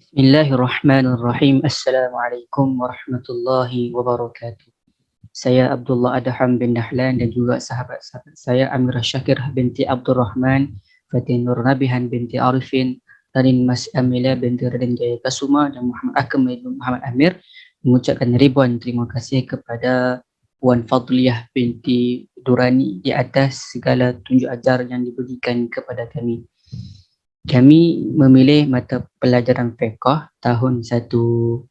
Bismillahirrahmanirrahim. Assalamualaikum warahmatullahi wabarakatuh. Saya Abdullah Adham bin Dahlan dan juga sahabat-sahabat saya Amirah Syakir binti Abdurrahman, Fatih Nur Nabihan binti Arifin, Ranin Mas Amila binti Radin Jaya Kasuma dan Muhammad Akam bin Muhammad Amir mengucapkan ribuan terima kasih kepada Puan Fadliyah binti Durani di atas segala tunjuk ajar yang diberikan kepada kami. Kami memilih mata pelajaran fiqh tahun 1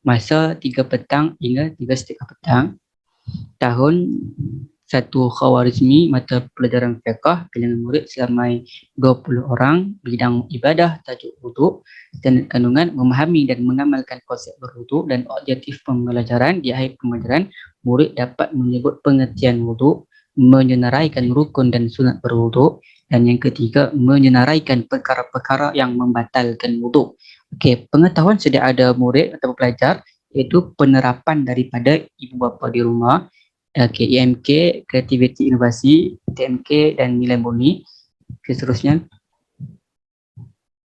masa 3 petang hingga 3:30 petang. Tahun 1 Khawarizmi mata pelajaran fiqh bilangan murid seramai 20 orang, bidang ibadah tajuk wuduk, standard kandungan memahami dan mengamalkan konsep berwuduk, dan objektif pembelajaran di akhir pembelajaran murid dapat menyebut pengertian wuduk, menyenaraikan rukun dan sunat berwuduk, dan yang ketiga menyenaraikan perkara-perkara yang membatalkan wuduk. Okey, pengetahuan sedia ada murid atau pelajar iaitu penerapan daripada ibu bapa di rumah, IMK, kreativiti inovasi, TMK dan nilai murni. Seterusnya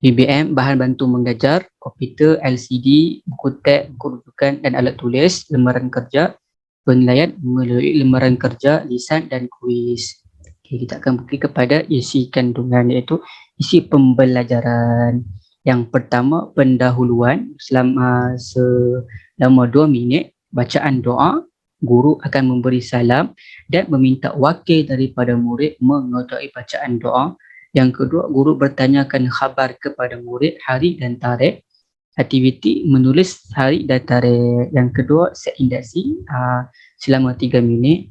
BBM, bahan bantu mengajar, komputer, LCD, buku teks, buku rujukan dan alat tulis, lembaran kerja, penilaian melalui lembaran kerja, lisan dan kuis. Okay, kita akan pergi kepada isi kandungan iaitu isi pembelajaran. Yang pertama, pendahuluan selama 2 minit, bacaan doa, guru akan memberi salam dan meminta wakil daripada murid mengetuai bacaan doa. Yang kedua, guru bertanyakan khabar kepada murid, hari dan tarikh. Aktiviti menulis hari dan tarikh. Yang kedua, set indeksi selama 3 minit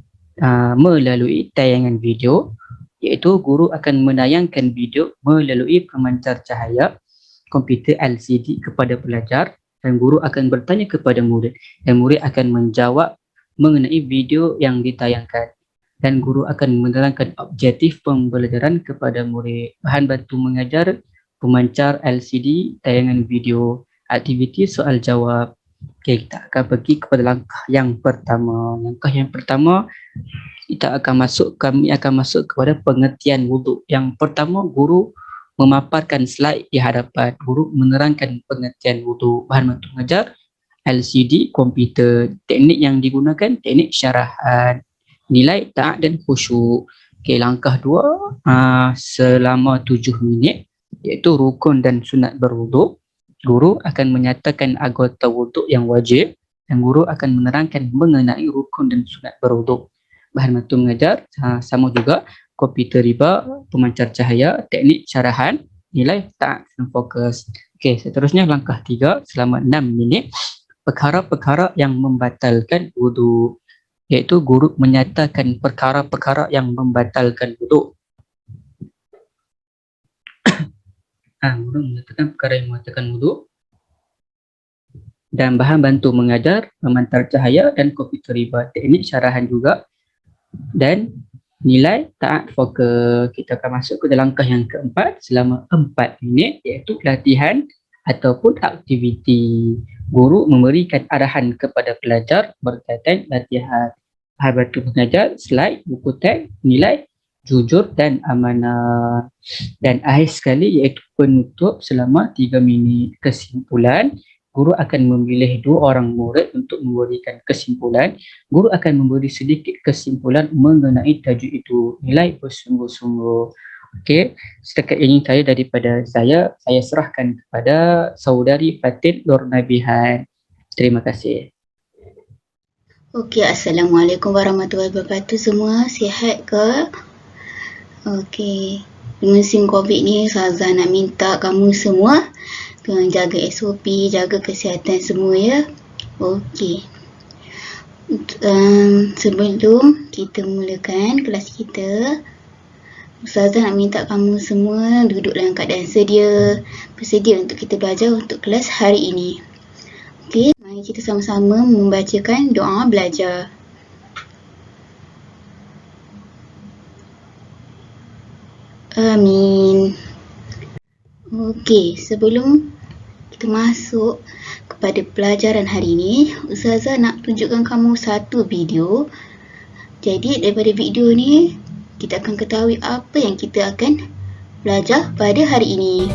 melalui tayangan video, iaitu guru akan menayangkan video melalui pemancar cahaya komputer LCD kepada pelajar, dan guru akan bertanya kepada murid dan murid akan menjawab mengenai video yang ditayangkan, dan guru akan menerangkan objektif pembelajaran kepada murid. Bahan bantu mengajar, pemancar LCD, tayangan video, aktiviti soal jawab. Okey, kita akan pergi kepada langkah yang pertama. Langkah yang pertama, kami akan masuk kepada pengertian wuduk. Yang pertama, guru memaparkan slide di hadapan. Guru menerangkan pengertian wuduk. Bahan bantu mengajar, LCD, komputer. Teknik yang digunakan, teknik syarahan. Nilai, taat dan khusyuk. Okey, langkah 2, selama 7 minit, iaitu rukun dan sunat berwuduk. Guru akan menyatakan anggota wuduk yang wajib dan guru akan menerangkan mengenai rukun dan sunat berwuduk. Bahan bantu mengajar, sama juga, komputer riba, pemancar cahaya, teknik syarahan, nilai, taat dan fokus. Okey, seterusnya langkah 3, selama 6 minit, perkara-perkara yang membatalkan wuduk, iaitu guru menyatakan perkara-perkara yang membatalkan wuduk. Guru menyatakan perkara yang membatalkan wuduk, dan bahan bantu mengajar, pemancar cahaya dan komputer riba, teknik syarahan juga, dan nilai, taat, fokus. Kita akan masuk ke langkah yang keempat selama 4 minit, iaitu latihan ataupun aktiviti. Guru memberikan arahan kepada pelajar berkaitan latihan. Bahan bantu mengajar, slide, buku teks, nilai, jujur dan amanah. Dan akhir sekali iaitu penutup selama 3 minit. Kesimpulan, guru akan memilih 2 orang murid untuk memberikan kesimpulan. Guru akan memberi sedikit kesimpulan mengenai tajuk itu. Nilai bersungguh-sungguh. Okey, setakat ini saya daripada saya serahkan kepada saudari Fatih Nur Nabihan. Terima kasih. Okey, Assalamualaikum warahmatullahi wabarakatuh semua. Sihat ke? Okey, musim COVID ni Ustazah nak minta kamu semua kena jaga SOP, jaga kesihatan semua ya. Okey. Sebelum kita mulakan kelas kita, Ustazah nak minta kamu semua duduk dalam keadaan bersedia untuk kita belajar untuk kelas hari ini. Okey, mari kita sama-sama membacakan doa belajar. Amin. Okey, sebelum kita masuk kepada pelajaran hari ini, Ustazah nak tunjukkan kamu satu video. Jadi daripada video ni, kita akan ketahui apa yang kita akan belajar pada hari ini.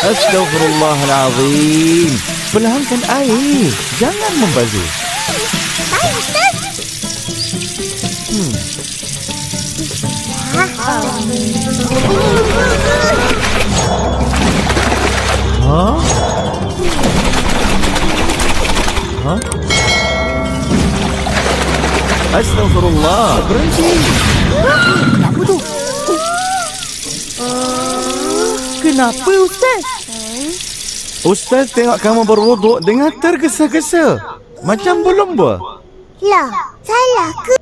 Astaghfirullahalazim. Perlahankan air. Jangan membasuh. Hah? Hah? Astaghfirullah. Berhenti. Apa tu? Kenapa Ustaz? Ustaz tengok kamu berwuduk dengan tergesa-gesa. Macam berlumba. Lah, salah ke?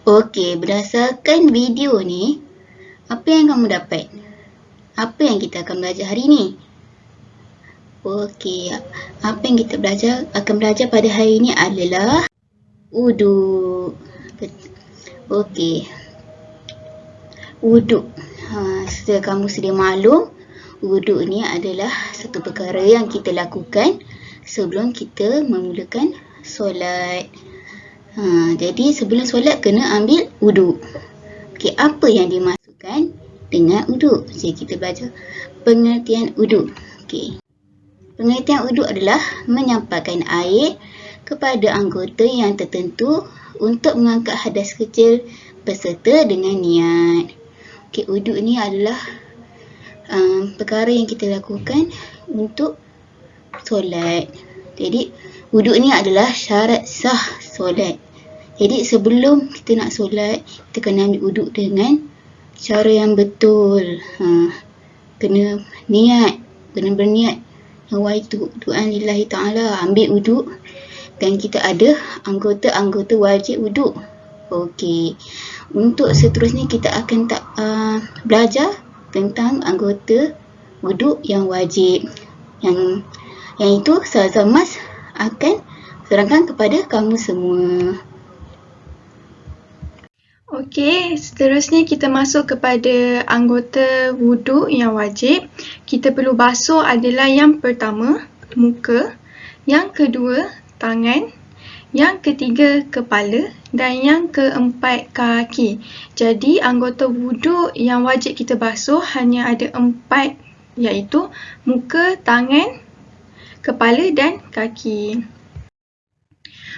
Okey, berdasarkan video ni, apa yang kamu dapat? Apa yang kita akan belajar hari ni? Okey, apa yang kita akan belajar pada hari ini adalah wuduk. Okey. Wuduk. Kamu sedia maklum, wuduk ni adalah satu perkara yang kita lakukan sebelum kita memulakan solat. Jadi sebelum solat kena ambil wuduk. Okey, apa yang dimasukkan dengan wuduk? Jadi kita belajar pengertian wuduk. Okey. Pengertian wuduk adalah menyampaikan air kepada anggota yang tertentu untuk mengangkat hadas kecil berserta dengan niat. Okey, wuduk ni adalah perkara yang kita lakukan untuk solat. Jadi wuduk ni adalah syarat sah solat. Jadi sebelum kita nak solat, kita kena ambil wuduk dengan cara yang betul. Kena niat, kena berniat. Nawaitu du'an lillahi ta'ala, ambil wuduk. Dan kita ada anggota-anggota wajib wuduk. Okey. Untuk seterusnya kita akan belajar tentang anggota wuduk yang wajib. Yang itu Ustazah Mas akan terangkan kepada kamu semua. Okey, seterusnya kita masuk kepada anggota wuduk yang wajib. Kita perlu basuh adalah yang pertama, muka, yang kedua, tangan, yang ketiga, kepala dan yang keempat, kaki. Jadi, anggota wuduk yang wajib kita basuh hanya ada 4, iaitu muka, tangan, kepala dan kaki.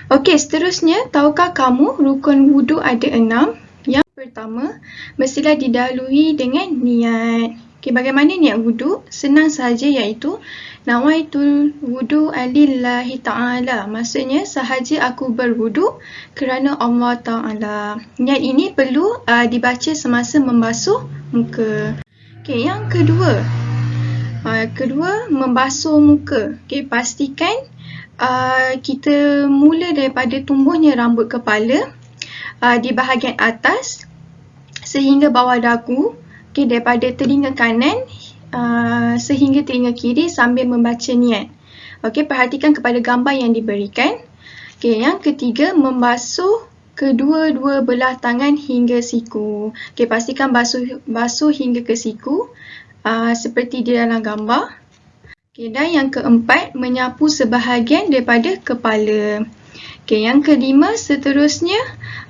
Okey, seterusnya, tahukah kamu rukun wuduk ada 6? Yang pertama, mestilah didahului dengan niat. Okey, bagaimana niat wuduk? Senang sahaja, iaitu nawaitul wudu lillahi ta'ala. Maksudnya, sahaja aku berwuduk kerana Allah Ta'ala. Niat ini perlu dibaca semasa membasuh muka. Okey, yang kedua. Membasuh muka. Okey, pastikan kita mula daripada tumbuhnya rambut kepala di bahagian atas sehingga bawah dagu, okay, daripada telinga kanan sehingga telinga kiri sambil membaca niat. Okey, perhatikan kepada gambar yang diberikan. Okey, yang ketiga, membasuh kedua-dua belah tangan hingga siku. Okey, pastikan basuh hingga ke siku seperti di dalam gambar. Okay, dan yang keempat, menyapu sebahagian daripada kepala. Okay, yang kelima seterusnya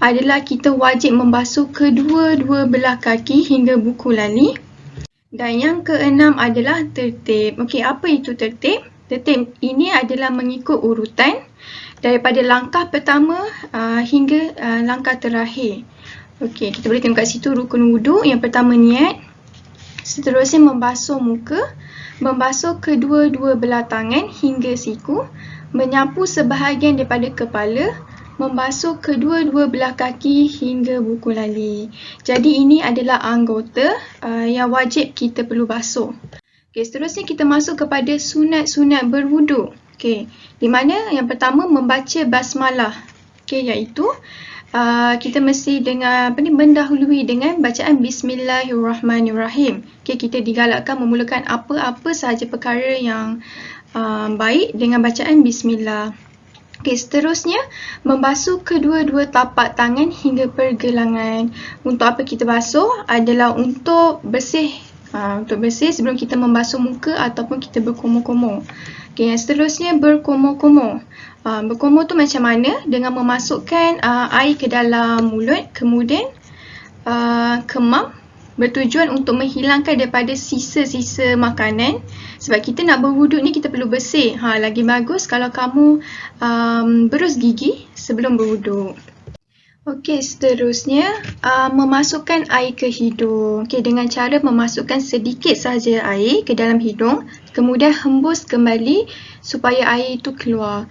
adalah kita wajib membasuh kedua-dua belah kaki hingga buku lali. Dan yang keenam adalah tertib. Okey, apa itu tertib? Tertib ini adalah mengikut urutan daripada langkah pertama hingga langkah terakhir. Okey, kita boleh tengok kat situ rukun wuduk. Yang pertama niat. Seterusnya membasuh muka, membasuh kedua-dua belah tangan hingga siku, menyapu sebahagian daripada kepala, membasuh kedua-dua belah kaki hingga buku lali. Jadi ini adalah anggota yang wajib kita perlu basuh. Okey, seterusnya kita masuk kepada sunat-sunat berwuduk. Okey, di mana yang pertama membaca basmalah. Okey, iaitu kita mesti mendahului dengan bacaan Bismillahirrahmanirrahim. Okey, kita digalakkan memulakan apa-apa sahaja perkara yang baik dengan bacaan Bismillah. Okey, seterusnya membasuh kedua-dua tapak tangan hingga pergelangan. Untuk apa kita basuh adalah untuk bersih. Untuk bersih sebelum kita membasuh muka ataupun kita berkumur-kumur. Okey, yang seterusnya berkumur-kumur. Berkumur tu macam mana? Dengan memasukkan air ke dalam mulut, kemudian kemam bertujuan untuk menghilangkan daripada sisa-sisa makanan. Sebab kita nak berwuduk ni kita perlu bersih. Lagi bagus kalau kamu berus gigi sebelum berwuduk. Okey, seterusnya memasukkan air ke hidung. Okey, dengan cara memasukkan sedikit sahaja air ke dalam hidung, kemudian hembus kembali supaya air itu keluar.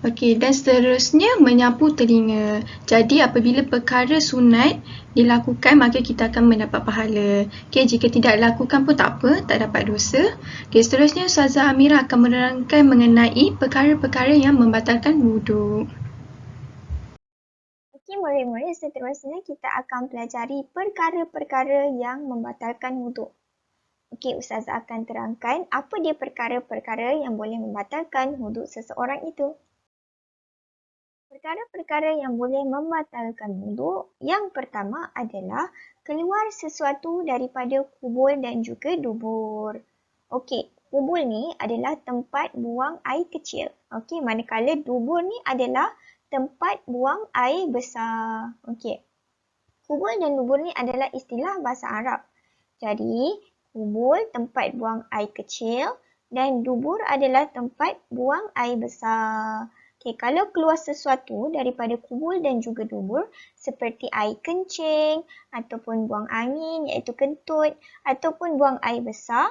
Okey, dan seterusnya menyapu telinga. Jadi apabila perkara sunat dilakukan, maka kita akan mendapat pahala. Okey, jika tidak dilakukan pun tak apa, tak dapat dosa. Okey, seterusnya Ustazah Amira akan menerangkan mengenai perkara-perkara yang membatalkan wuduk. Okey, murid-murid, seterusnya kita akan pelajari perkara-perkara yang membatalkan wuduk. Okey, Ustazah akan terangkan apa dia perkara-perkara yang boleh membatalkan wuduk seseorang itu. Perkara-perkara yang boleh membatalkan wuduk, yang pertama adalah keluar sesuatu daripada kubul dan juga dubur. Okey, kubul ni adalah tempat buang air kecil. Okey, manakala dubur ni adalah tempat buang air besar. Okey. Kubul dan dubur ni adalah istilah bahasa Arab. Jadi, kubul tempat buang air kecil dan dubur adalah tempat buang air besar. Okey, kalau keluar sesuatu daripada kubul dan juga dubur seperti air kencing ataupun buang angin iaitu kentut ataupun buang air besar,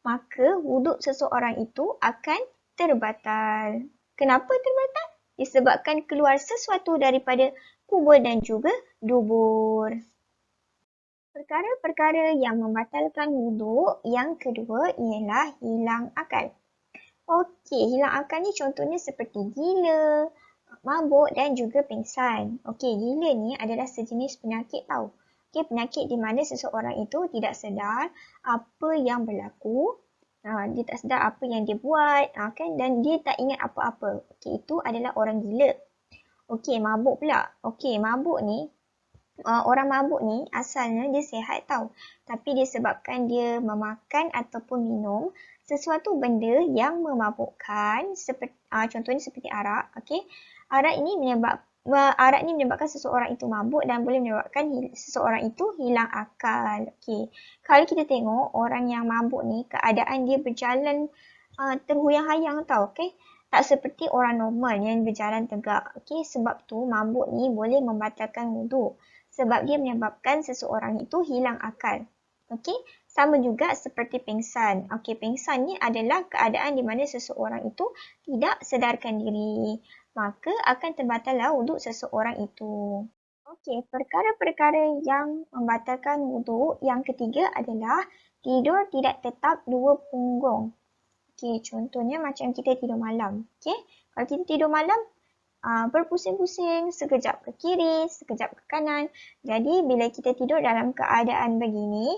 maka wuduk seseorang itu akan terbatal. Kenapa terbatal? Disebabkan keluar sesuatu daripada kubul dan juga dubur. Perkara-perkara yang membatalkan wuduk yang kedua ialah hilang akal. Okey, hilang akal ni contohnya seperti gila, mabuk dan juga pingsan. Okey, gila ni adalah sejenis penyakit tau. Okey, penyakit di mana seseorang itu tidak sedar apa yang berlaku. Dia tak sedar apa yang dia buat, kan, dan dia tak ingat apa-apa. Okey, itu adalah orang gila. Okey, mabuk pula. Okey, mabuk ni, orang mabuk ni asalnya dia sihat tau. Tapi disebabkan dia memakan ataupun minum sesuatu benda yang memabukkan, seperti contohnya seperti arak. Okey, arak ni menyebabkan seseorang itu mabuk dan boleh menyebabkan seseorang itu hilang akal. Okey, kalau kita tengok orang yang mabuk ni, keadaan dia berjalan terhuyang-hayang tau. Okey, tak seperti orang normal yang berjalan tegak. Okey, sebab tu mabuk ni boleh membatalkan wuduk. Sebab dia menyebabkan seseorang itu hilang akal. Okey, sama juga seperti pingsan. Okey, pingsan ni adalah keadaan di mana seseorang itu tidak sedarkan diri. Maka akan terbatallah wuduk seseorang itu. Okey, perkara-perkara yang membatalkan wuduk yang ketiga adalah tidur tidak tetap dua punggung. Okey, contohnya macam kita tidur malam. Okey, kalau kita tidur malam, berpusing-pusing, sekejap ke kiri, sekejap ke kanan. Jadi, bila kita tidur dalam keadaan begini,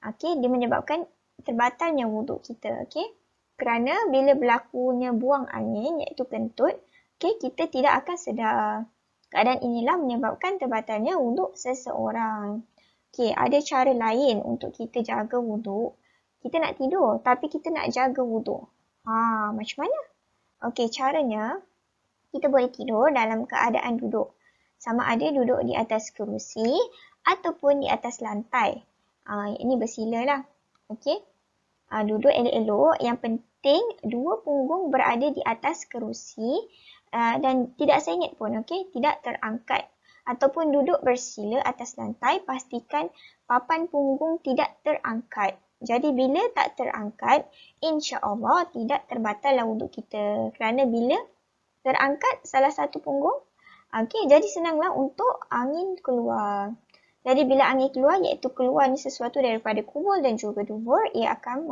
okey, dia menyebabkan terbatalnya wuduk kita. Okey, kerana bila berlakunya buang angin iaitu kentut, okey, kita tidak akan sedar. Keadaan inilah menyebabkan terbatalnya wuduk seseorang. Okey, ada cara lain untuk kita jaga wuduk. Kita nak tidur tapi kita nak jaga wuduk. Macam mana? Okey, caranya kita boleh tidur dalam keadaan duduk. Sama ada duduk di atas kerusi ataupun di atas lantai. Ini bersila lah. Okey. Duduk elok-elok. Yang penting dua punggung berada di atas kerusi dan tidak sengit pun. Okey, tidak terangkat. Ataupun duduk bersila atas lantai, pastikan papan punggung tidak terangkat. Jadi bila tak terangkat, insya-Allah tidak terbatallah wuduk kita. Kerana bila terangkat salah satu punggung, okey, jadi senanglah untuk angin keluar. Jadi bila angin keluar iaitu keluar sesuatu daripada kubul dan juga dubur, ia akan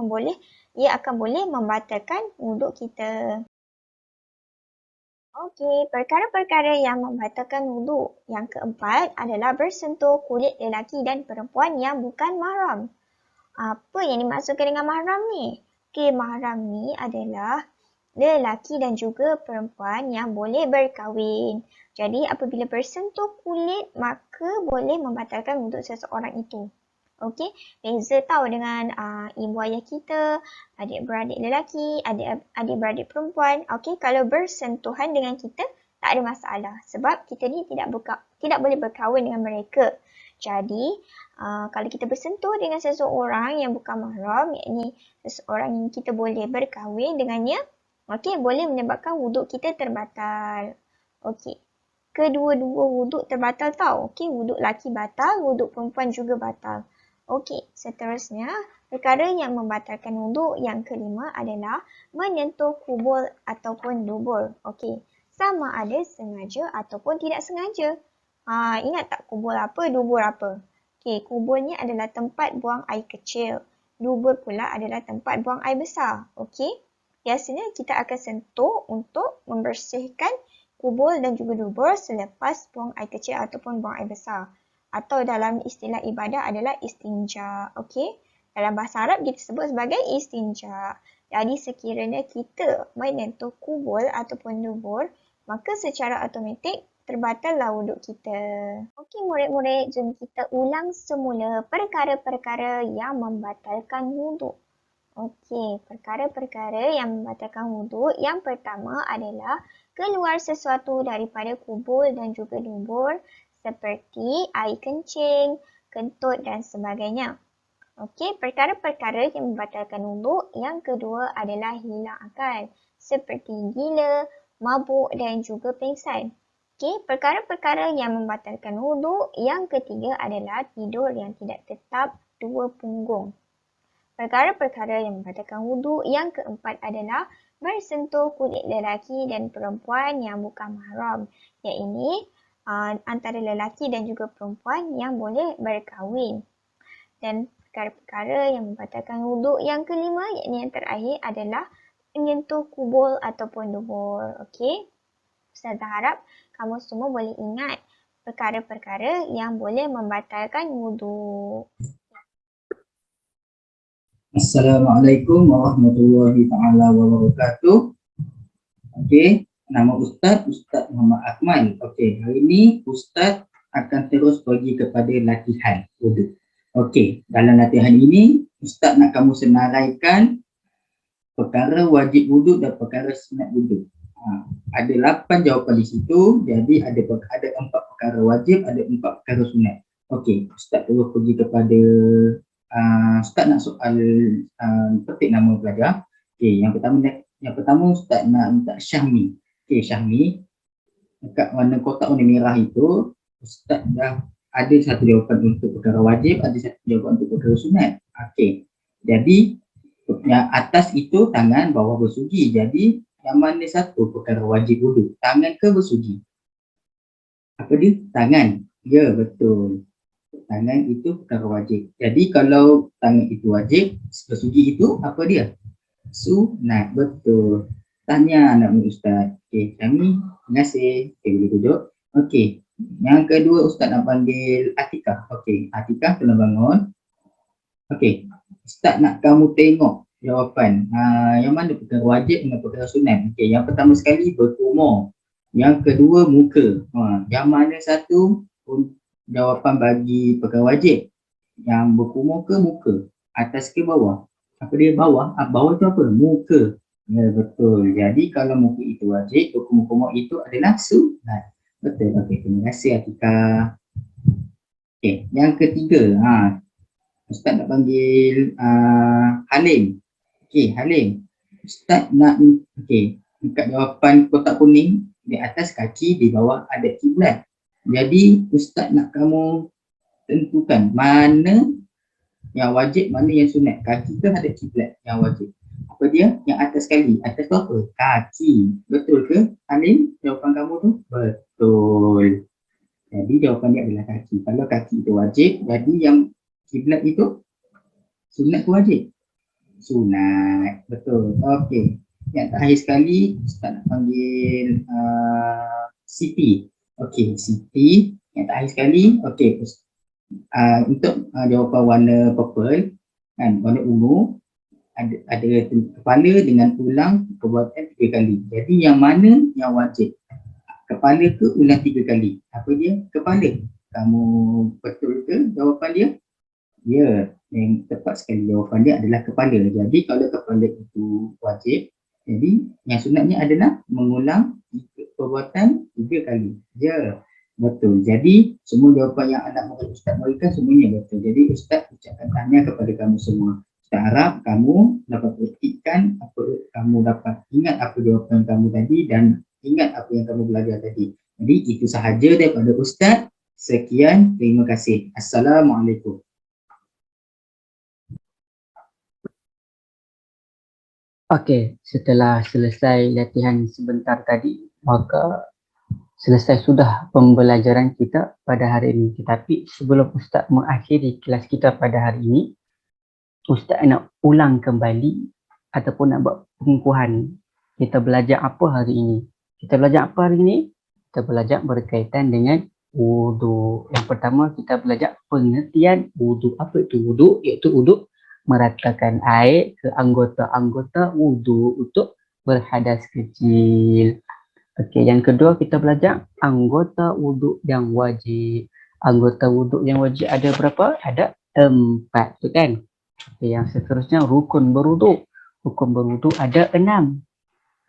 boleh membatalkan wuduk kita. Okey, perkara-perkara yang membatalkan wuduk yang keempat adalah bersentuh kulit lelaki dan perempuan yang bukan mahram. Apa yang dimaksudkan dengan mahram ni? Okey, mahram ni adalah lelaki dan juga perempuan yang boleh berkahwin. Jadi apabila bersentuh kulit maka boleh membatalkan wuduk seseorang itu. Okey, beza tahu dengan ibu ayah kita, adik-beradik lelaki, adik-beradik perempuan. Okey, kalau bersentuhan dengan kita tak ada masalah sebab kita ni tidak boleh berkahwin dengan mereka. Jadi, kalau kita bersentuh dengan seseorang yang bukan mahram, yakni seseorang yang kita boleh berkahwin dengannya, okey, boleh menyebabkan wuduk kita terbatal. Okey. Kedua-dua wuduk terbatal tau. Okey, wuduk laki batal, wuduk perempuan juga batal. Okey, seterusnya, perkara yang membatalkan wuduk yang kelima adalah menyentuh kubul ataupun dubur. Okey, sama ada sengaja ataupun tidak sengaja. Ingat tak kubul apa, dubur apa? Okey, kubulnya adalah tempat buang air kecil. Dubur pula adalah tempat buang air besar. Okey, biasanya kita akan sentuh untuk membersihkan kubul dan juga dubur selepas buang air kecil ataupun buang air besar. Atau dalam istilah ibadah adalah istinja. Okey, dalam bahasa Arab kita sebut sebagai istinja. Jadi sekiranya kita menyentuh kubul ataupun dubur, maka secara automatik terbatallah wuduk kita. Okey murid-murid, jom kita ulang semula perkara-perkara yang membatalkan wuduk. Okey, perkara-perkara yang membatalkan wuduk yang pertama adalah keluar sesuatu daripada kubul dan juga dubur seperti air kencing, kentut dan sebagainya. Okey, perkara-perkara yang membatalkan wuduk yang kedua adalah hilang akal seperti gila, mabuk dan juga pingsan. Okey, perkara-perkara yang membatalkan wuduk yang ketiga adalah tidur yang tidak tetap dua punggung. Perkara-perkara yang membatalkan wuduk yang keempat adalah bersentuh kulit lelaki dan perempuan yang bukan mahram, iaitu antara lelaki dan juga perempuan yang boleh berkahwin. Dan perkara-perkara yang membatalkan wuduk yang kelima, iaitu yang terakhir adalah menyentuh kubul ataupun dubur. Okey, Ustazah harap kamu semua boleh ingat perkara-perkara yang boleh membatalkan wuduk. Assalamualaikum warahmatullahi taala wabarakatuh. Okey, nama Ustaz Muhammad Akmal. Okey, hari ini Ustaz akan terus pergi kepada latihan wuduk. Okey, dalam latihan ini Ustaz nak kamu senaraikan perkara wajib wuduk dan perkara sunat wuduk. Ada 8 jawapan di situ, jadi ada 4 perkara wajib, ada 4 perkara sunat. Okey, Ustaz terus pergi kepada Ustaz nak soal petik nama pelajar. Okey, yang pertama Ustaz nak minta Syahmi. Okey, Syahmi, dekat warna kotak warna merah itu Ustaz dah ada satu jawapan untuk perkara wajib, ada satu jawapan untuk perkara sunat. Okey, jadi yang atas itu tangan, bawah bersugi. Jadi yang mana satu perkara wajib wuduk? Tangan ke bersugi? Apa dia? Tangan. Ya, betul. Tangan itu perkara wajib. Jadi kalau tangan itu wajib, bersugi itu apa dia? Sunat. Betul. Tanya anak Ustaz. Okey, kami terima kasih. Okey, boleh duduk. Okey. Yang kedua Ustaz nak panggil Atikah. Okey, Atikah tolong bangun. Okey. Ustaz nak kamu tengok jawapan. Yang mana perkara wajib dengan perkara sunat. Okey, yang pertama sekali berkumur. Yang kedua muka. Yang mana satu jawapan bagi perkara wajib? Yang berkumur ke muka? Atas ke bawah? Apa dia bawah? Bawah tu apa? Muka. Ya, betul. Jadi kalau muka itu wajib, berkumur-kumur itu adalah sunat. Betul. Okey, terima kasih Atika. Okey, yang ketiga. Ustaz nak panggil Halim. Okey, Halim. Ustaz nak, okey, dekat jawapan kotak kuning, di atas kaki, di bawah ada kiblat. Jadi Ustaz nak kamu tentukan mana yang wajib, mana yang sunat. Kaki ke ada kiblat yang wajib? Apa dia? Yang atas sekali. Atas tu apa? Kaki. Betul ke Halim? Jawapan kamu tu? Betul. Jadi jawapan dia adalah kaki. Kalau kaki itu wajib, jadi yang kiblat itu sunat ke wajib? Sunat. Betul. Okey. Yang terakhir sekali Ustaz nak panggil Siti. Okey, Siti. Yang terakhir sekali. Okey. Untuk jawapan warna purple kan, warna ungu, ada kepala dengan tulang perbuatan 3 kali. Jadi yang mana yang wajib? Kepala ke ulang 3 kali? Apa dia? Kepala. Kamu betul ke jawapan dia? Ya, yang tepat sekali jawapan dia adalah kepala. Jadi kalau kepala itu wajib, jadi yang sunatnya adalah mengulang perbuatan 3 kali. Ya, Betul. Jadi semua jawapan yang anak murid Ustaz berikan semuanya betul. Jadi Ustaz ucapkan tahniah kepada kamu semua. Saya harap kamu dapat buktikan apa kamu dapat ingat apa jawapan kamu tadi dan ingat apa yang kamu belajar tadi. Jadi itu sahaja daripada Ustaz. Sekian, terima kasih. Assalamualaikum. Okey, setelah selesai latihan sebentar tadi, maka selesai sudah pembelajaran kita pada hari ini. Tetapi sebelum Ustaz mengakhiri kelas kita pada hari ini, Ustaz nak ulang kembali ataupun nak buat pengukuhan. Kita belajar apa hari ini? Kita belajar apa hari ini? Kita belajar berkaitan dengan wudu. Yang pertama kita belajar pengertian wudu. Apa itu wudu? Iaitu wudu meratakan air ke anggota-anggota wudu untuk berhadas kecil. Okey, yang kedua kita belajar anggota wudu yang wajib. Anggota wudu yang wajib ada berapa? Ada 4 tu kan. Okay, yang seterusnya rukun berwudu. Rukun berwudu ada 6.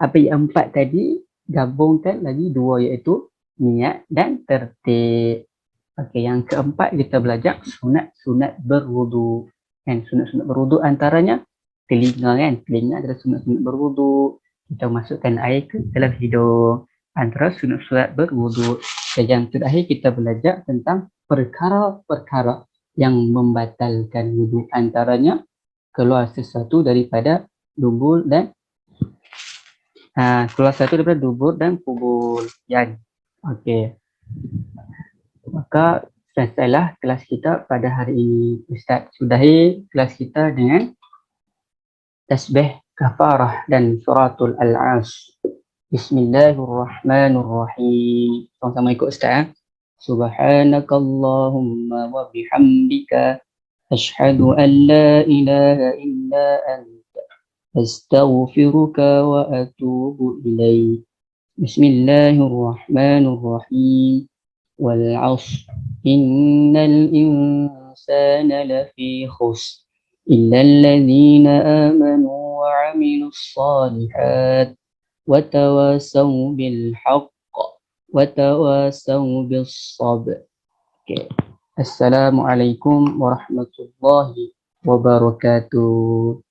Apa yang 4 tadi gabungkan lagi 2 iaitu niat dan tertib. Okey, yang keempat kita belajar sunat-sunat berwudu. Kan sunat-sunat berwudu antaranya telinga kan. Telinga adalah sunat-sunat berwudu. Kita masukkan air ke dalam hidung. Antara sunat-sunat berwudu. Dan yang terakhir kita belajar tentang perkara-perkara yang membatalkan wudu, antaranya keluar sesuatu daripada dubur dan kubur. Okey. Maka selesailah kelas kita pada hari ini. Ustaz sudahi kelas kita dengan tasbih kafarah dan suratul al-'asr. Bismillahirrahmanirrahim. Sama-sama ikut Ustaz. Subhanakallahumma wa bihamdika asyhadu an la ilaha illa anta astaghfiruka wa atubu ilaik. Bismillahirrahmanirrahim. Wal 'ashr innal insana lafi khusr illa alladhina amanu wa 'amilus shalihat wa tawasaw bil haqq وتواصوا بالصبر. Okay. Assalamualaikum warahmatullahi wabarakatuh.